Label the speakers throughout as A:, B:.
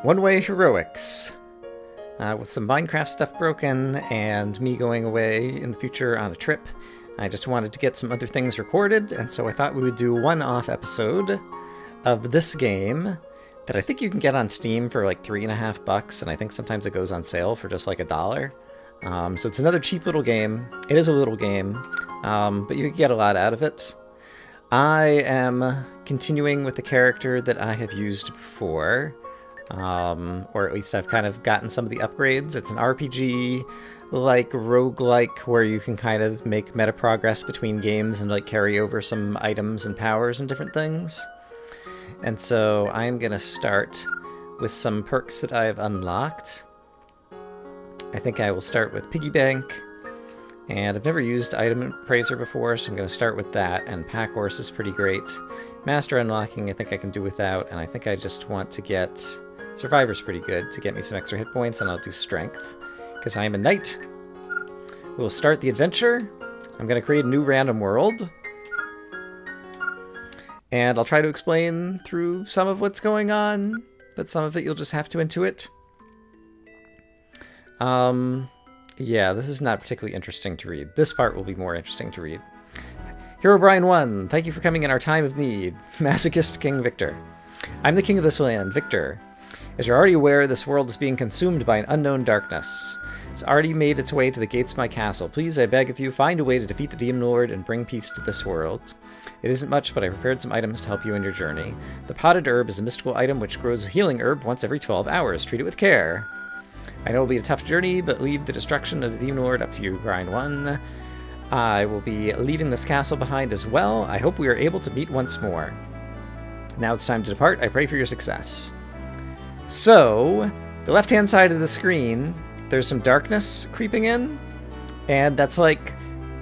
A: One-way heroics. With some Minecraft stuff broken and me going away in the future on a trip, I just wanted to get some other things recorded, and so I thought we would do a one-off episode of this game that I think you can get on Steam for like $3.50, and I think sometimes it goes on sale for just like $1. So it's another cheap little game. It is a little game, but you can get a lot out of it. I am continuing with the character that I have used before, or at least I've kind of gotten some of the upgrades. It's an RPG-like roguelike where you can kind of make meta progress between games and like carry over some items and powers and different things. And so I'm gonna start with some perks that I've unlocked. I think I will start with Piggy Bank, and I've never used Item Appraiser before, so I'm going to start with that, and Pack Horse is pretty great. Master Unlocking I think I can do without, and I think I just want to get... Survivor's pretty good to get me some extra hit points, and I'll do Strength, because I am a knight. We'll start the adventure. I'm going to create a new random world, and I'll try to explain through some of what's going on, but some of it you'll just have to intuit. Yeah, this is not particularly interesting to read. This part will be more interesting to read. Hero Brian 1, thank you for coming in our time of need. Masochist King Victor. I'm the king of this land, Victor. As you're already aware, this world is being consumed by an unknown darkness. It's already made its way to the gates of my castle. Please, I beg of you, find a way to defeat the Demon Lord and bring peace to this world. It isn't much, but I prepared some items to help you in your journey. The potted herb is a mystical item which grows a healing herb once every 12 hours. Treat it with care. I know it'll be a tough journey, but leave the destruction of the Demon Lord up to you, Brian 1. I will be leaving this castle behind as well. I hope we are able to meet once more. Now it's time to depart. I pray for your success. So, the left-hand side of the screen, there's some darkness creeping in, and that's like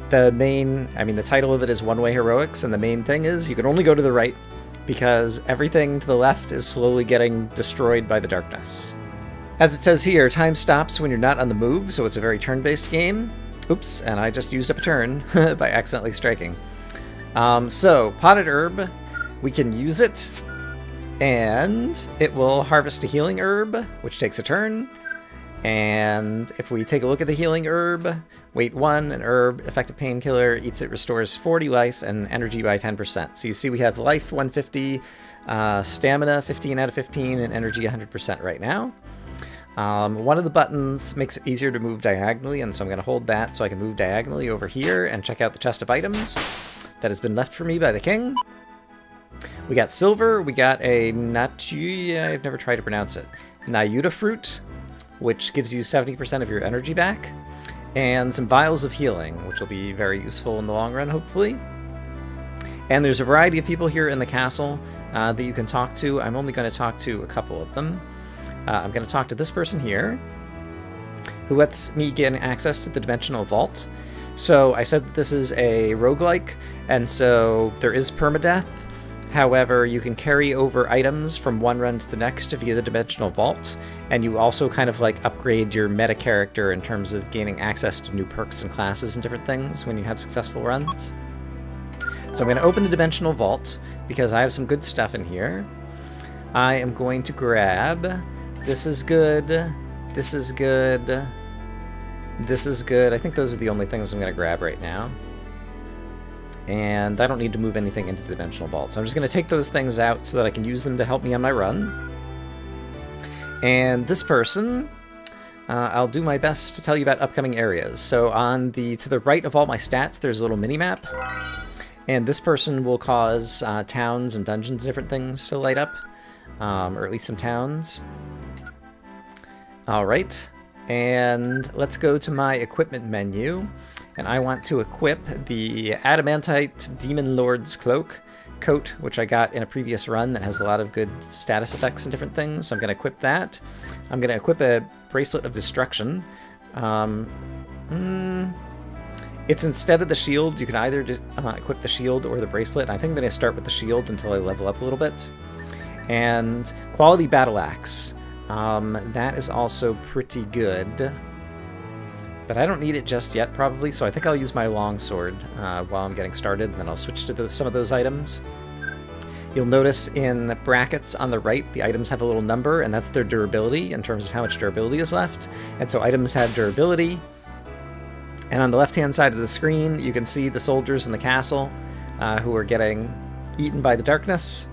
A: the main... I mean, the title of it is One-Way Heroics, and the main thing is you can only go to the right, because everything to the left is slowly getting destroyed by the darkness. As it says here, time stops when you're not on the move, so it's a very turn-based game. Oops, and I just used up a turn by accidentally striking. So, potted herb, we can use it, and it will harvest a healing herb, which takes a turn. And if we take a look at the healing herb, weight 1, an herb, effective painkiller, eats it, restores 40 life and energy by 10%. So you see we have life 150, stamina 15 out of 15, and energy 100% right now. One of the buttons makes it easier to move diagonally, and so I'm going to hold that so I can move diagonally over here and check out the chest of items that has been left for me by the king. We got silver, we got a I've never tried to pronounce it, Nayuta fruit, which gives you 70% of your energy back, and some vials of healing, which will be very useful in the long run, hopefully. And there's a variety of people here in the castle that you can talk to. I'm only going to talk to a couple of them. I'm going to talk to this person here, who lets me gain access to the Dimensional Vault. So I said that this is a roguelike, and so there is permadeath. However, you can carry over items from one run to the next via the Dimensional Vault, and you also kind of like upgrade your meta character in terms of gaining access to new perks and classes and different things when you have successful runs. So I'm going to open the Dimensional Vault because I have some good stuff in here. I am going to grab... This is good. This is good. This is good. I think those are the only things I'm going to grab right now. And I don't need to move anything into the Dimensional Vault. So I'm just going to take those things out so that I can use them to help me on my run. And this person, I'll do my best to tell you about upcoming areas. So on to the right of all my stats, there's a little mini-map. And this person will cause towns and dungeons and different things to light up. Or at least some towns. Alright, and let's go to my equipment menu, and I want to equip the Adamantite Demon Lord's coat, which I got in a previous run that has a lot of good status effects and different things, so I'm going to equip that. I'm going to equip a Bracelet of Destruction. It's instead of the shield. You can either equip the shield or the bracelet. I think I'm going to start with the shield until I level up a little bit. And Quality Battle Axe. That is also pretty good, but I don't need it just yet probably, so I think I'll use my longsword while I'm getting started, and then I'll switch to some of those items. You'll notice in the brackets on the right, the items have a little number, and that's their durability in terms of how much durability is left. And so items have durability. And on the left-hand side of the screen, you can see the soldiers in the castle who are getting eaten by the darkness.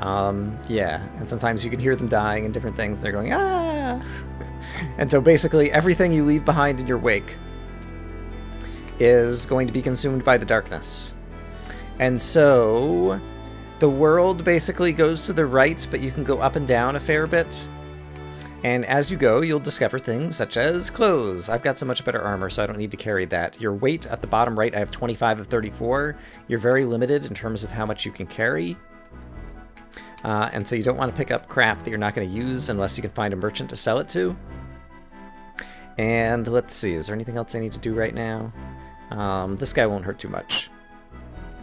A: Yeah, and sometimes you can hear them dying and different things. They're going, ah! And so basically everything you leave behind in your wake is going to be consumed by the darkness. And so the world basically goes to the right, but you can go up and down a fair bit. And as you go, you'll discover things such as clothes. I've got so much better armor, so I don't need to carry that. Your weight at the bottom right, I have 25 of 34. You're very limited in terms of how much you can carry. And so you don't want to pick up crap that you're not going to use unless you can find a merchant to sell it to. And let's see, is there anything else I need to do right now? This guy won't hurt too much.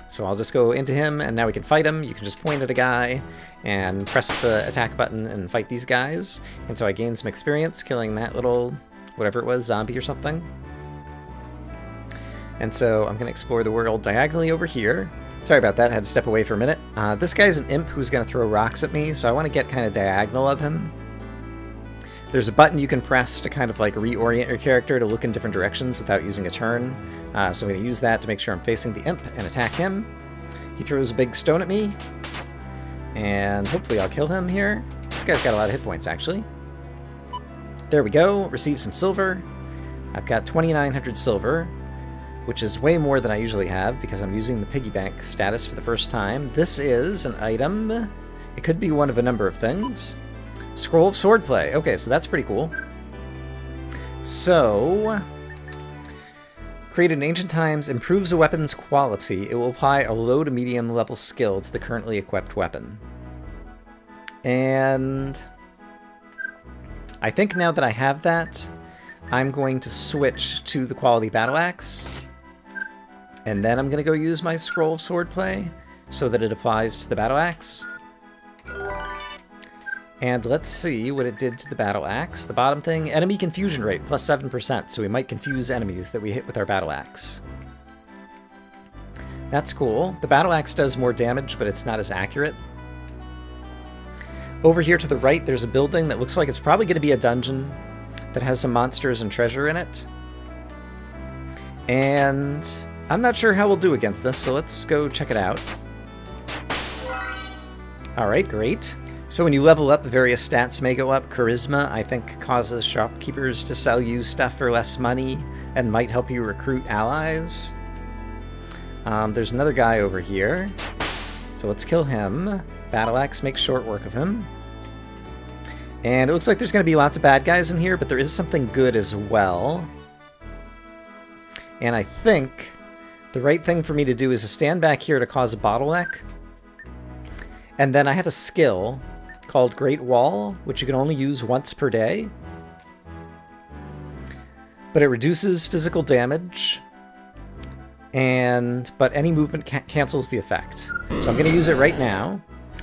A: So I'll just go into him, and now we can fight him. You can just point at a guy and press the attack button and fight these guys. And so I gained some experience killing that little, whatever it was, zombie or something. And so I'm going to explore the world diagonally over here. Sorry about that, I had to step away for a minute. This guy's an imp who's going to throw rocks at me, so I want to get kind of diagonal of him. There's a button you can press to kind of like reorient your character to look in different directions without using a turn. So I'm going to use that to make sure I'm facing the imp and attack him. He throws a big stone at me, and hopefully I'll kill him here. This guy's got a lot of hit points, actually. There we go, receive some silver. I've got 2,900 silver, which is way more than I usually have because I'm using the piggy bank status for the first time. This is an item. It could be one of a number of things. Scroll of Swordplay. Okay, so that's pretty cool. So, created in ancient times, improves a weapon's quality. It will apply a low to medium level skill to the currently equipped weapon. And I think now that I have that, I'm going to switch to the quality battle axe. And then I'm going to go use my Scroll of Swordplay so that it applies to the battle axe. And let's see what it did to the battle axe. The bottom thing, enemy confusion rate, plus 7%, so we might confuse enemies that we hit with our battle axe. That's cool. The battle axe does more damage, but it's not as accurate. Over here to the right, there's a building that looks like it's probably going to be a dungeon that has some monsters and treasure in it. And I'm not sure how we'll do against this, so let's go check it out. Alright, great. So when you level up, various stats may go up. Charisma, I think, causes shopkeepers to sell you stuff for less money and might help you recruit allies. There's another guy over here, so let's kill him. Battle Axe makes short work of him. And it looks like there's going to be lots of bad guys in here, but there is something good as well. And I think the right thing for me to do is to stand back here to cause a bottleneck. And then I have a skill called Great Wall, which you can only use once per day. But it reduces physical damage, but any movement cancels the effect. So I'm going to use it right now,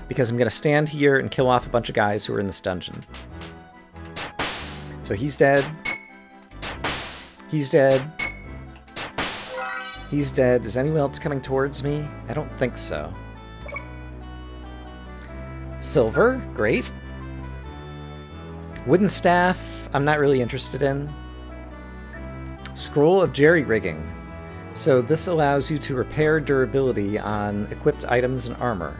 A: because I'm going to stand here and kill off a bunch of guys who are in this dungeon. So he's dead. He's dead. He's dead. Is anyone else coming towards me? I don't think so. Silver, great. Wooden staff, I'm not really interested in. Scroll of jerry-rigging. So this allows you to repair durability on equipped items and armor,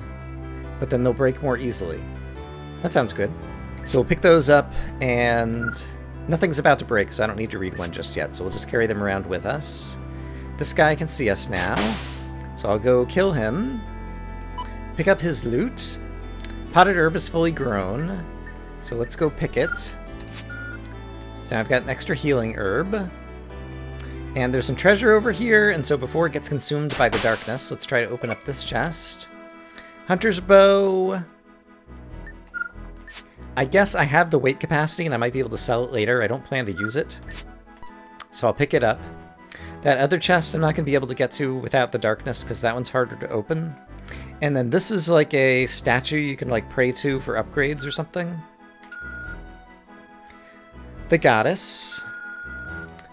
A: but then they'll break more easily. That sounds good. So we'll pick those up, and nothing's about to break, so I don't need to read one just yet, so we'll just carry them around with us. This guy can see us now, so I'll go kill him, pick up his loot. Potted herb is fully grown, so let's go pick it. So now I've got an extra healing herb. And there's some treasure over here, and so before it gets consumed by the darkness, let's try to open up this chest. Hunter's bow. I guess I have the weight capacity and I might be able to sell it later. I don't plan to use it, so I'll pick it up. That other chest I'm not going to be able to get to without the darkness because that one's harder to open. And then this is like a statue you can like pray to for upgrades or something. The goddess.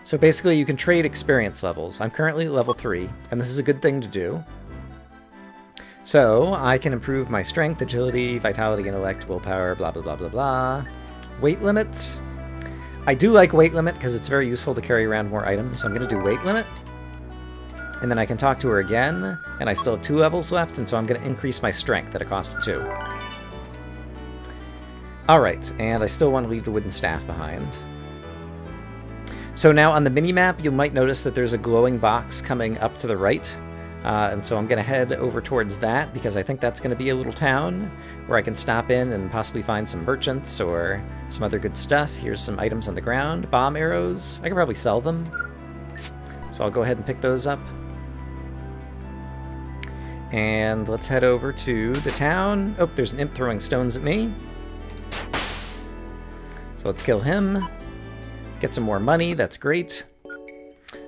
A: So basically you can trade experience levels. I'm currently level 3, and this is a good thing to do. So I can improve my strength, agility, vitality, intellect, willpower, blah, blah, blah, blah, blah. Weight limits. I do like weight limit because it's very useful to carry around more items, so I'm going to do weight limit. And then I can talk to her again, and I still have 2 levels left, and so I'm going to increase my strength at a cost of 2. Alright, and I still want to leave the wooden staff behind. So now on the mini-map, you might notice that there's a glowing box coming up to the right. And so I'm going to head over towards that, because I think that's going to be a little town where I can stop in and possibly find some merchants or some other good stuff. Here's some items on the ground. Bomb arrows. I could probably sell them. So I'll go ahead and pick those up. And let's head over to the town. Oh, there's an imp throwing stones at me. So let's kill him. Get some more money. That's great.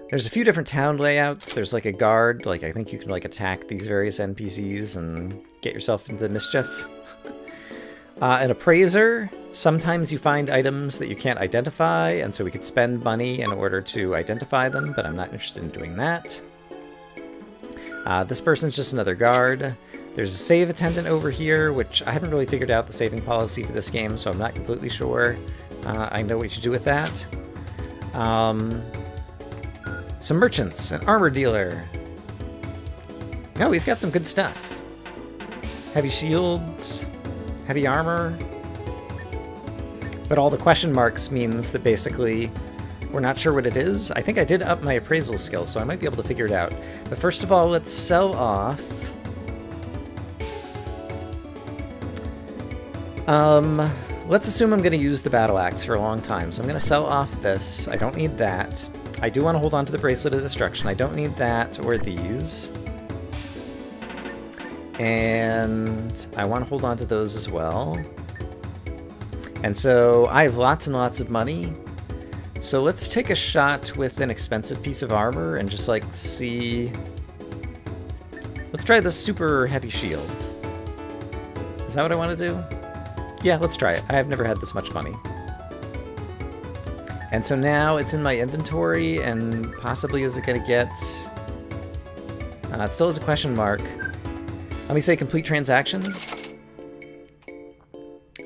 A: There's a few different town layouts. There's like a guard, like I think you can like attack these various NPCs and get yourself into mischief. An appraiser. Sometimes you find items that you can't identify, and so we could spend money in order to identify them, but I'm not interested in doing that. This person's just another guard. There's a save attendant over here, which I haven't really figured out the saving policy for this game, so I'm not completely sure I know what you do with that. Some merchants, an armor dealer. Oh, he's got some good stuff. Heavy shields, heavy armor. But all the question marks means that basically we're not sure what it is. I think I did up my appraisal skill, so I might be able to figure it out. But first of all, let's sell off. Let's assume I'm going to use the battle axe for a long time, so I'm going to sell off this. I don't need that. I do want to hold on to the Bracelet of Destruction. I don't need that or these. And I want to hold on to those as well. And so I have lots and lots of money. So let's take a shot with an expensive piece of armor and just like see... Let's try the super heavy shield. Is that what I want to do? Yeah, let's try it. I've never had this much money. And so now it's in my inventory, and possibly is it going to get... it still has a question mark. Let me say complete transaction.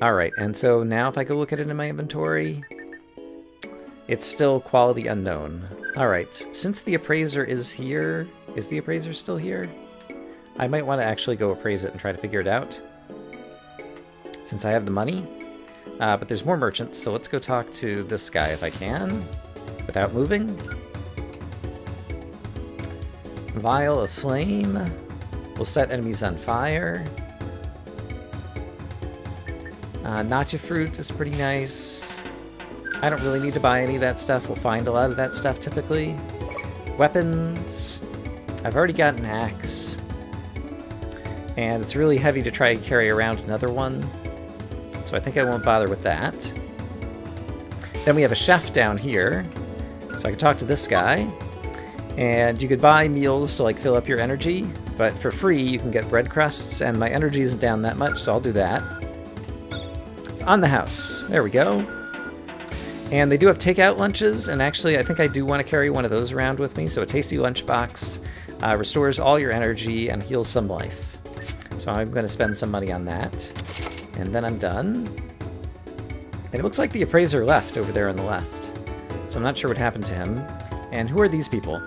A: Alright, and so now if I go look at it in my inventory, it's still quality unknown. Alright, since the appraiser is here... Is the appraiser still here? I might want to actually go appraise it and try to figure it out, since I have the money. But there's more merchants, so let's go talk to this guy if I can, without moving. Vial of Flame will set enemies on fire. Nacha Fruit is pretty nice. I don't really need to buy any of that stuff. We'll find a lot of that stuff typically. Weapons. I've already got an axe. And it's really heavy to try and carry around another one. So I think I won't bother with that. Then we have a chef down here. So I can talk to this guy. And you could buy meals to like fill up your energy, but for free you can get bread crusts, and my energy isn't down that much, so I'll do that. It's on the house. There we go. And they do have takeout lunches, and actually I think I do want to carry one of those around with me. So a tasty lunchbox restores all your energy and heals some life. So I'm going to spend some money on that. And then I'm done. And it looks like the appraiser left over there on the left. So I'm not sure what happened to him. And who are these people?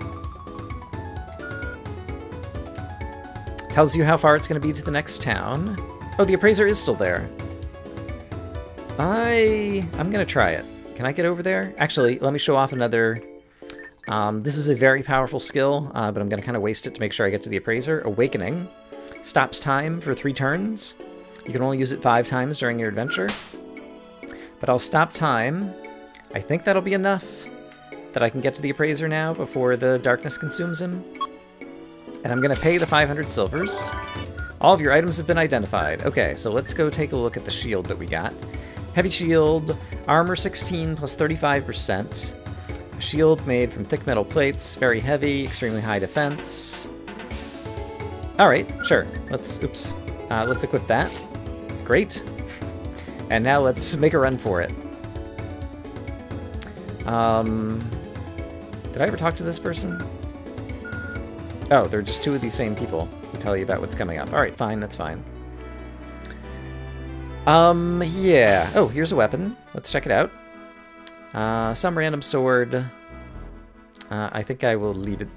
A: Tells you how far it's going to be to the next town. Oh, the appraiser is still there. I'm going to try it. Can I get over there? Actually, let me show off another... this is a very powerful skill, but I'm going to kind of waste it to make sure I get to the appraiser. Awakening. Stops time for 3 turns. You can only use it 5 times during your adventure. But I'll stop time. I think that'll be enough that I can get to the appraiser now before the darkness consumes him. And I'm going to pay the 500 silvers. All of your items have been identified. Okay, so let's go take a look at the shield that we got. Heavy shield, armor 16 plus 35%. A shield made from thick metal plates, very heavy, extremely high defense. Alright, sure. Let's equip that. Great. And now let's make a run for it. Did I ever talk to this person? Oh, they're just 2 of these same people. tell you about what's coming up. Alright, fine, that's fine. Yeah. Oh, here's a weapon. Let's check it out. Some random sword. I think I will leave it.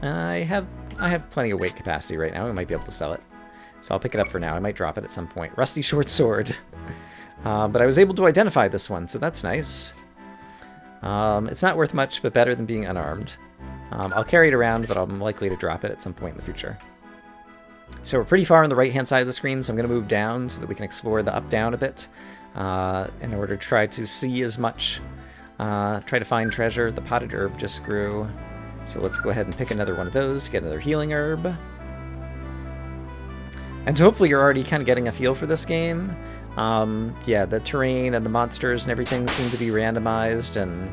A: I have plenty of weight capacity right now. I might be able to sell it. So I'll pick it up for now. I might drop it at some point. Rusty short sword. But I was able to identify this one, so that's nice. It's not worth much, but better than being unarmed. I'll carry it around, but I'm likely to drop it at some point in the future. So we're pretty far on the right-hand side of the screen, so I'm going to move down so that we can explore the up-down a bit in order to try to see as much, try to find treasure. The potted herb just grew, so let's go ahead and pick another one of those to get another healing herb. And so hopefully you're already kind of getting a feel for this game. Yeah, the terrain and the monsters and everything seem to be randomized, and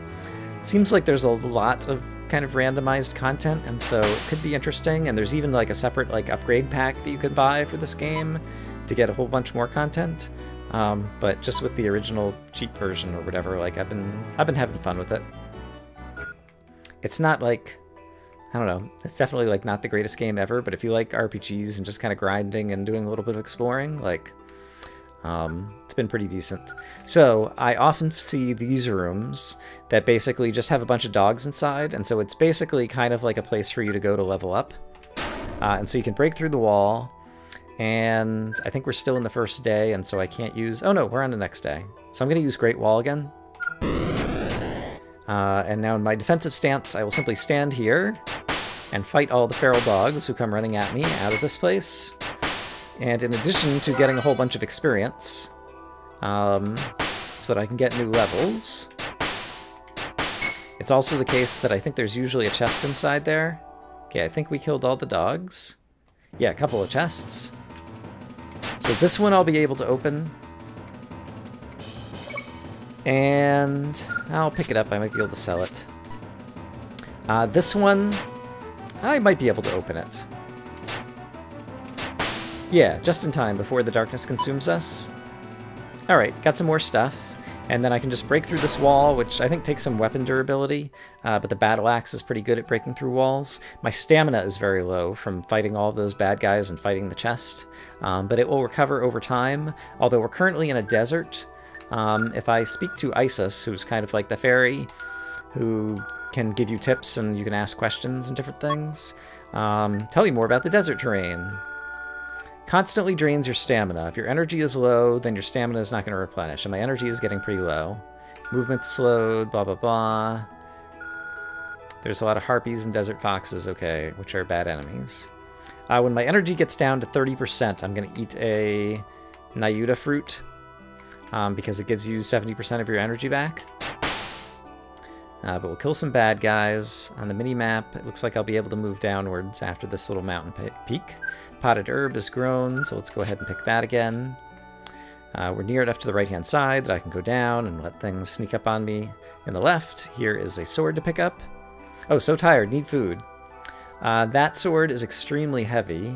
A: it seems like there's a lot of kind of randomized content, and so it could be interesting. And there's even like a separate like upgrade pack that you could buy for this game to get a whole bunch more content. But just with the original cheap version or whatever, like I've been having fun with it. It's not like, I don't know, it's definitely like not the greatest game ever, but if you like RPGs and just kind of grinding and doing a little bit of exploring, like it's been pretty decent. So I often see these rooms that basically just have a bunch of dogs inside, and so it's basically kind of like a place for you to go to level up. And so you can break through the wall, and I think we're still in the first day, and so I can't use... Oh no, we're on the next day. So I'm going to use Great Wall again. And now in my defensive stance, I will simply stand here and fight all the feral dogs who come running at me out of this place. And in addition to getting a whole bunch of experience, so that I can get new levels, it's also the case that I think there's usually a chest inside there. Okay, I think we killed all the dogs. Yeah, a couple of chests. So this one I'll be able to open. And I'll pick it up. I might be able to sell it. This one, I might be able to open it. Yeah, just in time before the darkness consumes us. Alright, got some more stuff. And then I can just break through this wall, which I think takes some weapon durability. But the battle axe is pretty good at breaking through walls. My stamina is very low from fighting all of those bad guys and fighting the chest. But it will recover over time. Although we're currently in a desert. If I speak to Isis, who's kind of like the fairy, who can give you tips and you can ask questions and different things, tell you more about the desert terrain. Constantly drains your stamina. If your energy is low, then your stamina is not going to replenish, and my energy is getting pretty low. Movement slowed, blah blah blah. There's a lot of harpies and desert foxes, okay, which are bad enemies. When my energy gets down to 30%, I'm going to eat a Nayuta fruit, because it gives you 70% of your energy back. But we'll kill some bad guys. On the mini-map, it looks like I'll be able to move downwards after this little mountain peak. Potted herb is grown, so let's go ahead and pick that again. We're near enough to the right-hand side that I can go down and let things sneak up on me. In the left, here is a sword to pick up. Oh, so tired, need food. That sword is extremely heavy.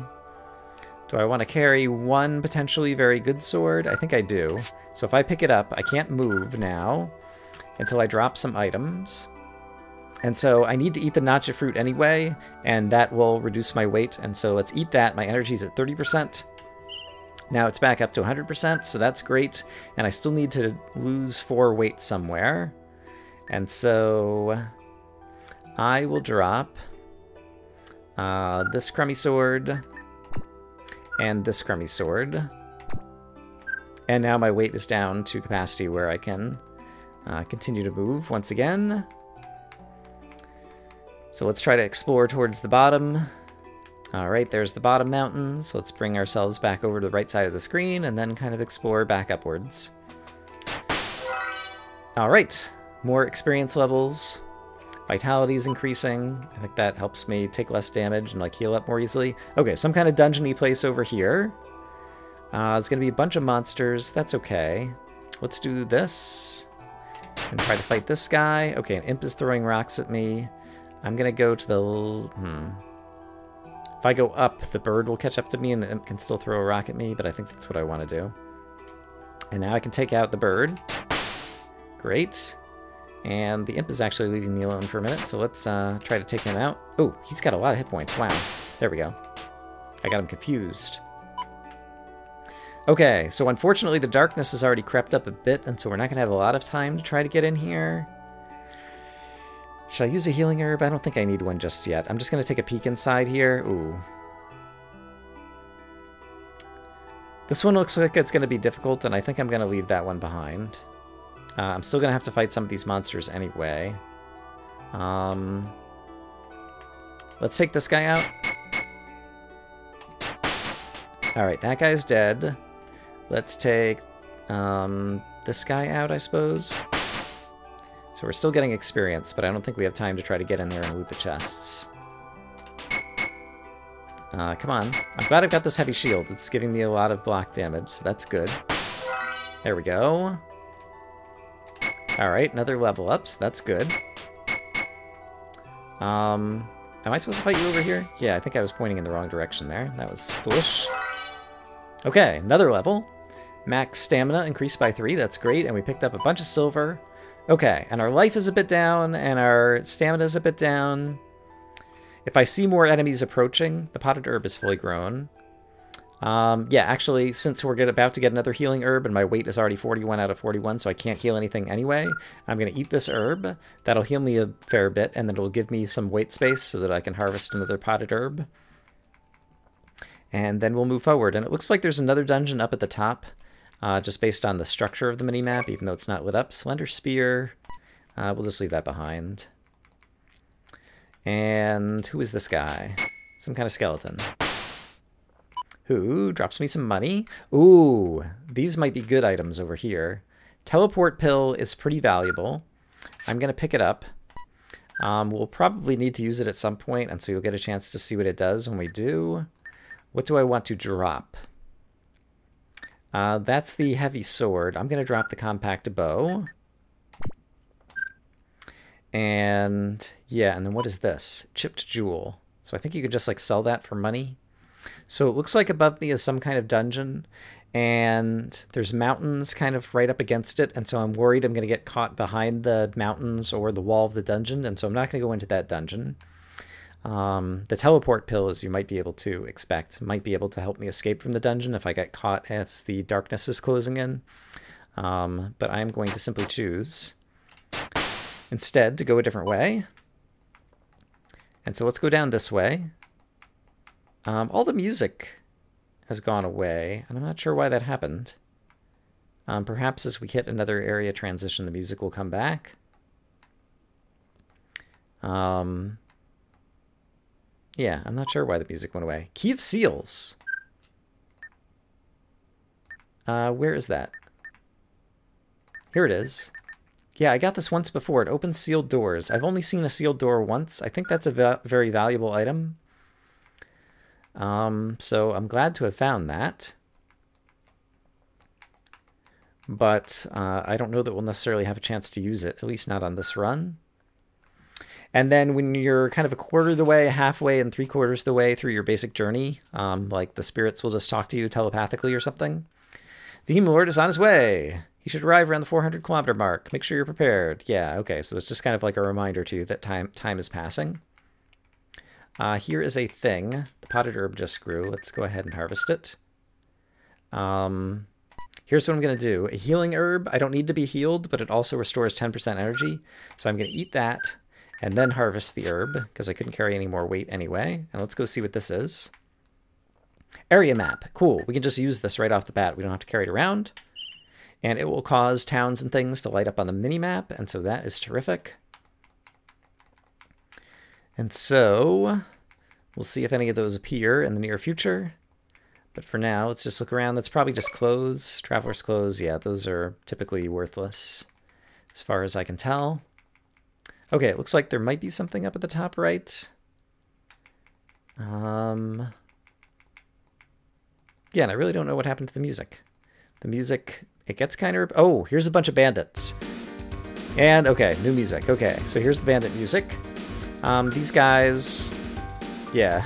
A: Do I want to carry one potentially very good sword? I think I do. So if I pick it up, I can't move now until I drop some items. And so I need to eat the nacha fruit anyway, and that will reduce my weight. And so let's eat that. My energy's at 30%. Now it's back up to 100%, so that's great. And I still need to lose 4 weight somewhere. And so I will drop this crummy sword and this crummy sword. And now my weight is down to capacity where I can continue to move once again. So let's try to explore towards the bottom. Alright, there's the bottom mountain. So let's bring ourselves back over to the right side of the screen and then kind of explore back upwards. Alright, more experience levels. Vitality's increasing. I think that helps me take less damage and like heal up more easily. Okay, some kind of dungeony place over here. It's gonna be a bunch of monsters. That's okay. Let's do this. And try to fight this guy. Okay, an imp is throwing rocks at me. I'm gonna go to the... If I go up, the bird will catch up to me and the imp can still throw a rock at me, but I think that's what I want to do. And now I can take out the bird. Great. And the imp is actually leaving me alone for a minute, so let's try to take him out. Oh, he's got a lot of hit points. Wow. There we go. I got him confused. Okay, so unfortunately the darkness has already crept up a bit, and so we're not going to have a lot of time to try to get in here. Should I use a healing herb? I don't think I need one just yet. I'm just going to take a peek inside here. Ooh. This one looks like it's going to be difficult, and I think I'm going to leave that one behind. I'm still going to have to fight some of these monsters anyway. Let's take this guy out. Alright, that guy's dead. Let's take this guy out, I suppose. So we're still getting experience, but I don't think we have time to try to get in there and loot the chests. Come on. I'm glad I've got this heavy shield. It's giving me a lot of block damage, so that's good. There we go. Alright, another level up, so that's good. Am I supposed to fight you over here? Yeah, I think I was pointing in the wrong direction there. That was foolish. Okay, another level. Max stamina increased by 3, that's great, and we picked up a bunch of silver. Okay, and our life is a bit down, and our stamina is a bit down. If I see more enemies approaching, the potted herb is fully grown. Yeah, actually, since we're about to get another healing herb, and my weight is already 41 out of 41, so I can't heal anything anyway, I'm going to eat this herb. That'll heal me a fair bit, and then it'll give me some weight space so that I can harvest another potted herb. And then we'll move forward. And it looks like there's another dungeon up at the top, just based on the structure of the minimap, even though it's not lit up. Slender Spear. We'll just leave that behind. And who is this guy? Some kind of skeleton. Who drops me some money. Ooh, these might be good items over here. Teleport pill is pretty valuable. I'm going to pick it up. We'll probably need to use it at some point, and so you'll get a chance to see what it does when we do. What do I want to drop? That's the heavy sword. I'm going to drop the compact bow. And yeah, and then what is this? Chipped jewel. So I think you could just like sell that for money. So it looks like above me is some kind of dungeon, and there's mountains kind of right up against it, and so I'm worried I'm going to get caught behind the mountains or the wall of the dungeon, and so I'm not going to go into that dungeon. The teleport pill, as you might be able to expect, might be able to help me escape from the dungeon if I get caught as the darkness is closing in. But I'm going to simply choose instead to go a different way. And so let's go down this way. All the music has gone away, and I'm not sure why that happened. Perhaps as we hit another area transition, the music will come back. Yeah, I'm not sure why the music went away. Key of Seals. Where is that? Here it is. Yeah, I got this once before. It opens sealed doors. I've only seen a sealed door once. I think that's a very valuable item. So I'm glad to have found that. But I don't know that we'll necessarily have a chance to use it, at least not on this run. And then when you're kind of a quarter of the way, halfway, and 3/4 of the way through your basic journey, like the spirits will just talk to you telepathically or something. The Demon Lord is on his way. He should arrive around the 400-kilometer mark. Make sure you're prepared. Yeah, okay, so it's just kind of like a reminder to you that time is passing. Here is a thing. The potted herb just grew. Let's go ahead and harvest it. Here's what I'm going to do. A healing herb. I don't need to be healed, but it also restores 10% energy. So I'm going to eat that and then harvest the herb because I couldn't carry any more weight anyway. And let's go see what this is. Area map. Cool. We can just use this right off the bat. We don't have to carry it around. And it will cause towns and things to light up on the mini-map, and so that is terrific. And so we'll see if any of those appear in the near future. But for now, let's just look around. That's probably just clothes. Traveler's clothes, yeah, those are typically worthless as far as I can tell. Okay, it looks like there might be something up at the top right. Yeah, and I really don't know what happened to the music. The music, it gets kind of... Oh, here's a bunch of bandits. And, okay, new music. Okay, so here's the bandit music. These guys... Yeah.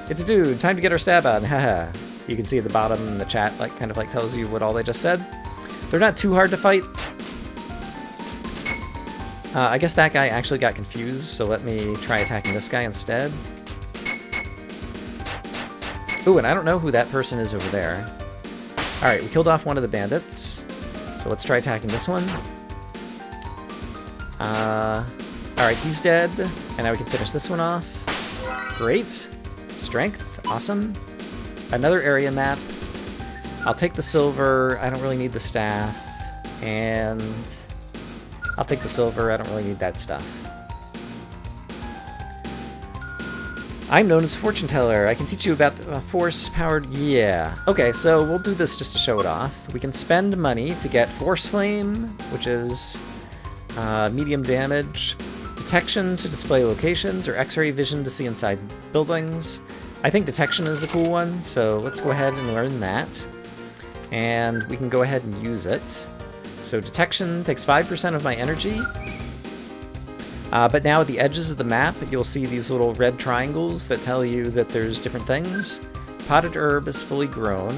A: It's a dude. Time to get our stab on. Haha. You can see at the bottom in the chat, like, kind of like tells you what all they just said. They're not too hard to fight. I guess that guy actually got confused, so let me try attacking this guy instead. Ooh, and I don't know who that person is over there. Alright, we killed off one of the bandits. So let's try attacking this one. Alright, he's dead. And now we can finish this one off. Great. Strength. Awesome. Another area map. I'll take the silver. I don't really need the staff. And I'll take the silver. I don't really need that stuff. I'm known as a fortune teller. I can teach you about the force-powered... Yeah. Okay, so we'll do this just to show it off. We can spend money to get Force Flame, which is medium damage, Detection to display locations, or X-ray vision to see inside buildings. I think Detection is the cool one, so let's go ahead and learn that. And we can go ahead and use it. So Detection takes 5% of my energy. But now at the edges of the map, you'll see these little red triangles that tell you that there's different things. Potted herb is fully grown.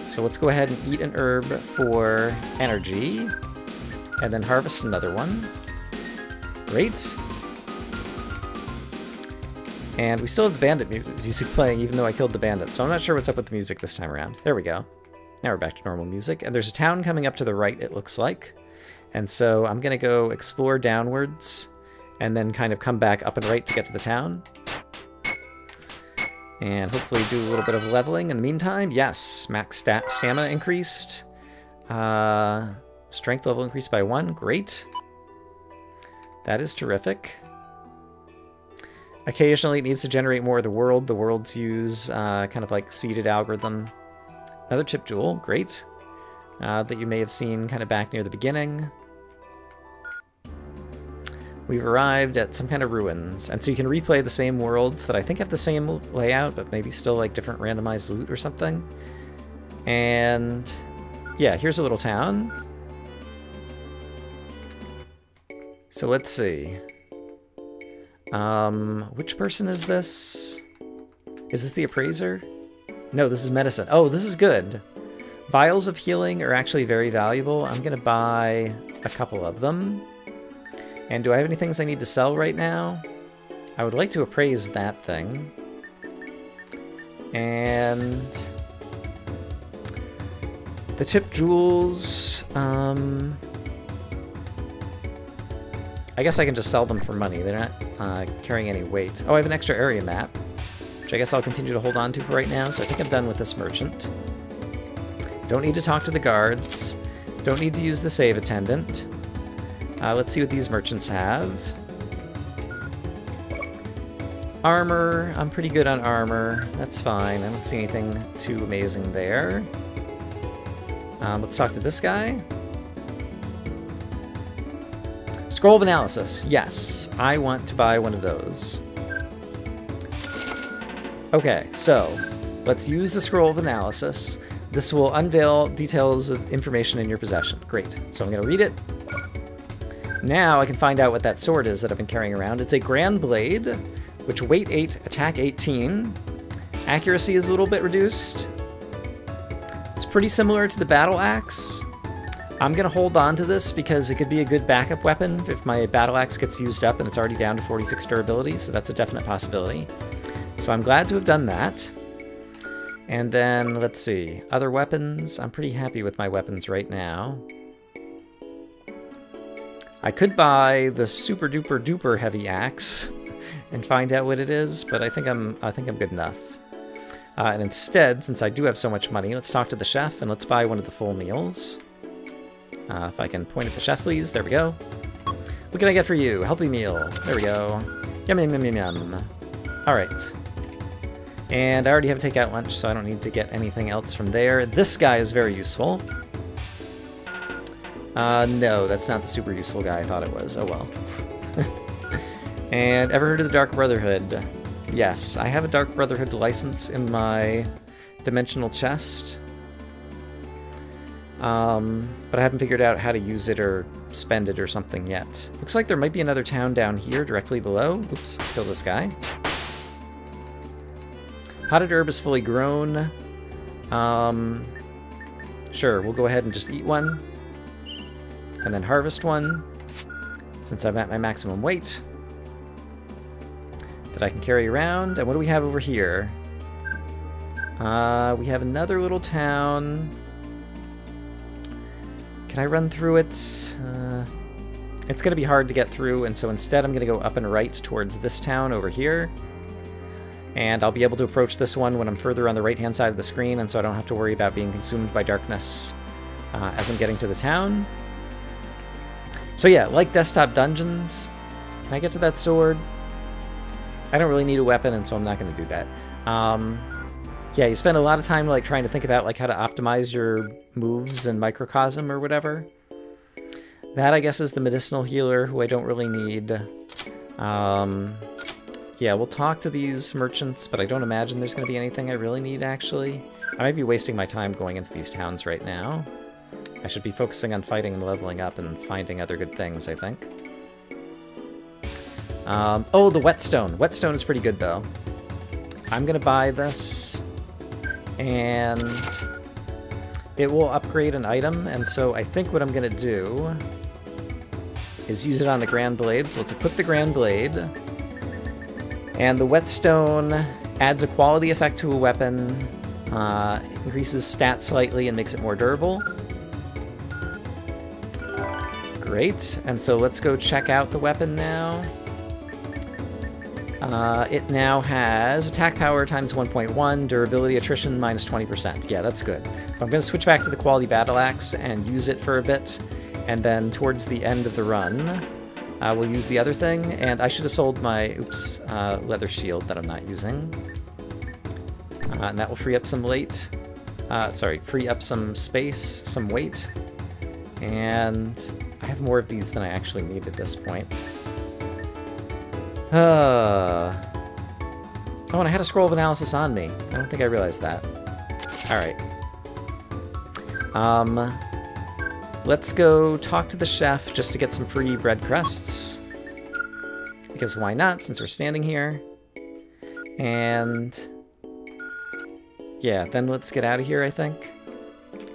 A: So let's go ahead and eat an herb for energy. And then harvest another one. Great. And we still have the bandit music playing, even though I killed the bandit. So I'm not sure what's up with the music this time around. There we go. Now we're back to normal music. And there's a town coming up to the right, it looks like. And so I'm going to go explore downwards and then kind of come back up and right to get to the town. And hopefully do a little bit of leveling in the meantime. Yes, max stamina increased. Strength level increased by 1. Great. That is terrific. Occasionally it needs to generate more of the world. The worlds use kind of like seeded algorithm. Another chip jewel. Great. That you may have seen kind of back near the beginning. We've arrived at some kind of ruins, and so you can replay the same worlds that I think have the same layout, but maybe still like different randomized loot or something. And yeah, here's a little town. So let's see. Which person is this? Is this the appraiser? No, this is medicine. Oh, this is good. Vials of healing are actually very valuable. I'm gonna buy a couple of them. And do I have any things I need to sell right now? I would like to appraise that thing. And the tip jewels, I guess I can just sell them for money. They're not carrying any weight. Oh, I have an extra area map, which I guess I'll continue to hold on to for right now. So I think I'm done with this merchant. Don't need to talk to the guards. Don't need to use the save attendant. Let's see what these merchants have. Armor. I'm pretty good on armor. That's fine. I don't see anything too amazing there. Let's talk to this guy. Scroll of Analysis. Yes, I want to buy one of those. Okay, so let's use the Scroll of Analysis. This will unveil details of information in your possession. Great. So I'm going to read it. Now I can find out what that sword is that I've been carrying around. It's a Grand Blade, which weight 8, attack 18. Accuracy is a little bit reduced. It's pretty similar to the Battle Axe. I'm going to hold on to this because it could be a good backup weapon if my Battle Axe gets used up and it's already down to 46 durability, so that's a definite possibility. So I'm glad to have done that. And then, let's see, other weapons. I'm pretty happy with my weapons right now. I could buy the super duper duper heavy axe and find out what it is, but I think I'm good enough. And instead, since I do have so much money, let's talk to the chef and let's buy one of the full meals. If I can point at the chef, please. There we go. What can I get for you? Healthy meal. There we go. Yum, yum, yum, yum, yum. All right. And I already have a takeout lunch, so I don't need to get anything else from there. This guy is very useful. No, that's not the super useful guy I thought it was. Oh well. And ever heard of the Dark Brotherhood? Yes, I have a Dark Brotherhood license in my dimensional chest. But I haven't figured out how to use it or spend it or something yet. Looks like there might be another town down here directly below. Oops, let's kill this guy. Potted herb is fully grown. Sure, we'll go ahead and just eat one. And then harvest one, since I'm at my maximum weight that I can carry around. And what do we have over here? We have another little town. Can I run through it? It's going to be hard to get through, and so instead I'm going to go up and right towards this town over here. And I'll be able to approach this one when I'm further on the right-hand side of the screen, and so I don't have to worry about being consumed by darkness as I'm getting to the town. So yeah, like desktop dungeons. Can I get to that sword? I don't really need a weapon, and so I'm not going to do that. Yeah, you spend a lot of time like trying to think about like how to optimize your moves in Microcosm or whatever. That, I guess, is the medicinal healer, who I don't really need. Yeah, we'll talk to these merchants, but I don't imagine there's going to be anything I really need, actually. I might be wasting my time going into these towns right now. I should be focusing on fighting and leveling up and finding other good things, I think. Oh, the whetstone. Whetstone is pretty good, though. I'm going to buy this, and it will upgrade an item, and so I think what I'm going to do is use it on the Grand Blade. So let's equip the Grand Blade. And the whetstone adds a quality effect to a weapon, increases stats slightly and makes it more durable. Great, and so let's go check out the weapon now. It now has attack power times 1.1, durability attrition minus 20%. Yeah, that's good. I'm going to switch back to the quality battle axe and use it for a bit, and then towards the end of the run, we'll use the other thing, and I should have sold my, leather shield that I'm not using. And that will free up some free up some space, some weight. And I have more of these than I actually need at this point. Oh, and I had a scroll of analysis on me. I don't think I realized that. Alright. Let's go talk to the chef just to get some free bread crusts. Because why not, since we're standing here. And yeah, then let's get out of here, I think.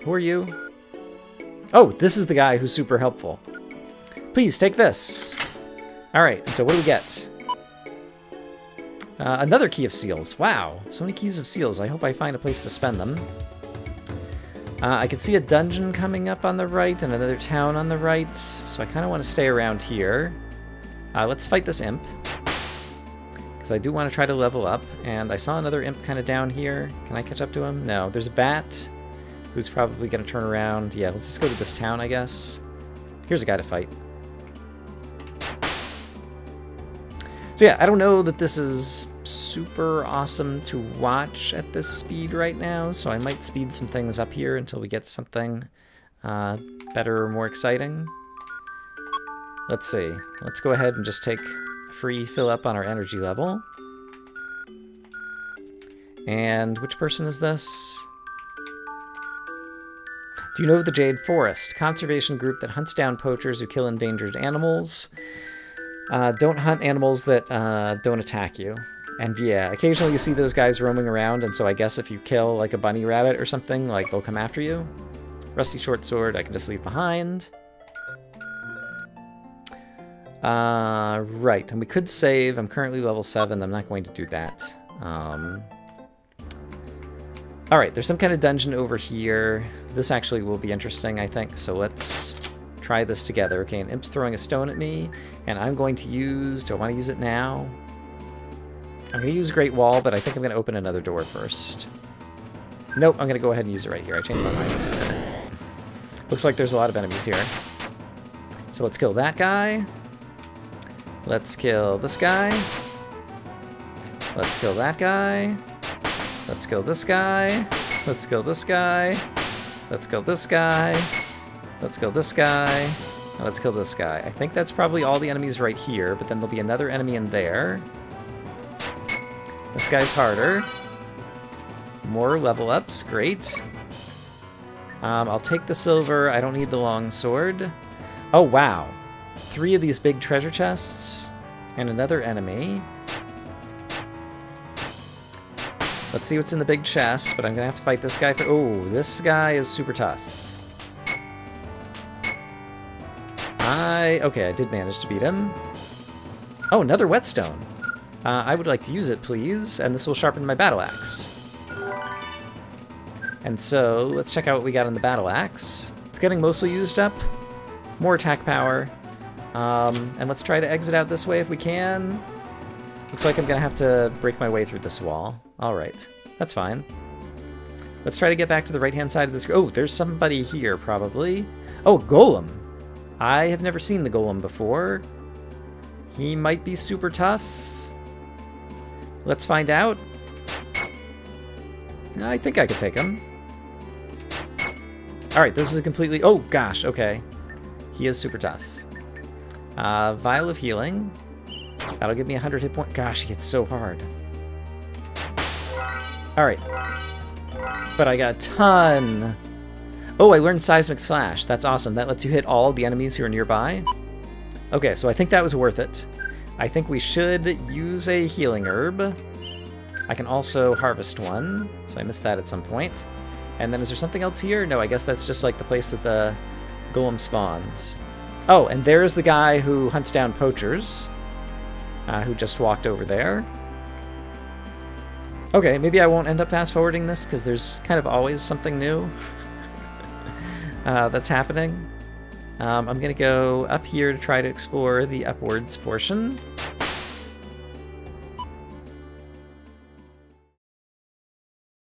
A: Who are you? Oh, this is the guy who's super helpful. Please, take this. Alright, and so what do we get? Another key of seals. Wow, so many keys of seals. I hope I find a place to spend them. I can see a dungeon coming up on the right and another town on the right, so I kind of want to stay around here. Let's fight this imp, because I do want to try to level up, and I saw another imp kind of down here. Can I catch up to him? No, there's a bat who's probably going to turn around. Yeah, let's just go to this town, I guess. Here's a guy to fight. So yeah, I don't know that this is super awesome to watch at this speed right now, so I might speed some things up here until we get something better or more exciting. Let's see. Let's go ahead and just take a free fill up on our energy level. And which person is this? Do you know of the Jade Forest? Conservation group that hunts down poachers who kill endangered animals. Don't hunt animals that don't attack you. And yeah, occasionally you see those guys roaming around, and so I guess if you kill like a bunny rabbit or something, like they'll come after you. Rusty short sword I can just leave behind. Right, and we could save. I'm currently level 7. I'm not going to do that. Alright, there's some kind of dungeon over here. This actually will be interesting, I think, so let's try this together. Okay, an imp's throwing a stone at me, and I'm going to use... Do I want to use it now? I'm going to use Great Wall, but I think I'm going to open another door first. Nope, I'm going to go ahead and use it right here. I changed my mind. Looks like there's a lot of enemies here. So let's kill that guy. Let's kill this guy. Let's kill that guy. Let's kill this guy. Let's kill this guy. Let's kill this guy. Let's kill this guy. And let's kill this guy. I think that's probably all the enemies right here, but then there'll be another enemy in there. This guy's harder. More level ups, great. I'll take the silver, I don't need the long sword. Oh wow, 3 of these big treasure chests, and another enemy. Let's see what's in the big chest, but I'm gonna have to fight this guy for... Oh, this guy is super tough. Okay, I did manage to beat him. Oh, another whetstone. I would like to use it, please, and this will sharpen my battle axe. And so, let's check out what we got on the battle axe. It's getting mostly used up. More attack power. And let's try to exit out this way if we can. Looks like I'm gonna have to break my way through this wall. Alright, that's fine. Let's try to get back to the right-hand side of this. Oh, there's somebody here, probably. Oh, Golem. I have never seen the Golem before. He might be super tough. Let's find out. I think I could take him. Alright, this is a completely... Oh, gosh, okay. He is super tough. Vial of Healing. That'll give me 100 hit points. Gosh, he hits so hard. Alright. But I got a ton. Oh, I learned Seismic Slash. That's awesome. That lets you hit all the enemies who are nearby. Okay, so I think that was worth it. I think we should use a healing herb. I can also harvest one, so I missed that at some point. And then is there something else here? No, I guess that's just like the place that the golem spawns. Oh, and there's the guy who hunts down poachers, who just walked over there. Okay, maybe I won't end up fast-forwarding this, because there's kind of always something new that's happening. I'm going to go up here to try to explore the upwards portion.